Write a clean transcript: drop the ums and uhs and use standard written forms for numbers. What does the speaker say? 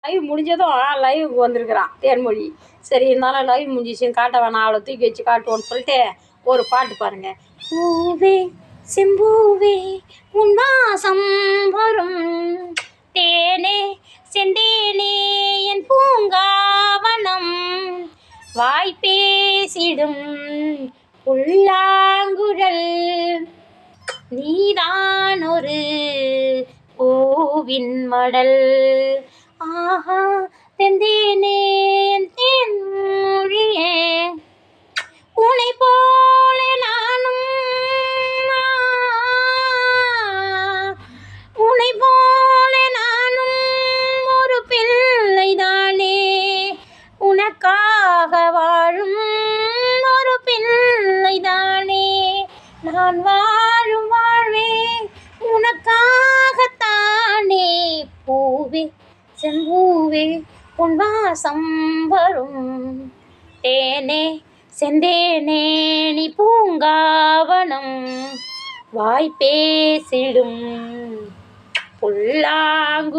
Live முடிஞ்சதும் லைவுக்கு வந்திருக்கிறான் தேன்மொழி. சரி இருந்தாலும் லைவ் முடிஞ்சிச்சுன்னு காட்ட வேணாம், அவளை தூக்கி வச்சு காட்டுவோன்னு சொல்லிட்டு ஒரு பாட்டு பாருங்க. பூவே செம்பூவே உன் வாசம் வரும், தேனே செந்தேனே என் பூங்காவனம், வாய் பேசிடும் புல்லாங்குழல், நீதான் ஒரு பூவின் மடல். ஆஹா தெந்தேனே தேன்மொழியே, உனை போல நானும், உனை போல நானும் ஒரு பிள்ளைதானே, உனக்காக வாழும் ஒரு பிள்ளைதானே, நான் வாழும் வாழ்வே உனக்காகத்தானே, பூவே செம்பூவே உன் வாசம் வரும், தேனே செந்தேனே நீ பூங்காவனம், வாய் பேசிடும் புல்லாங்கு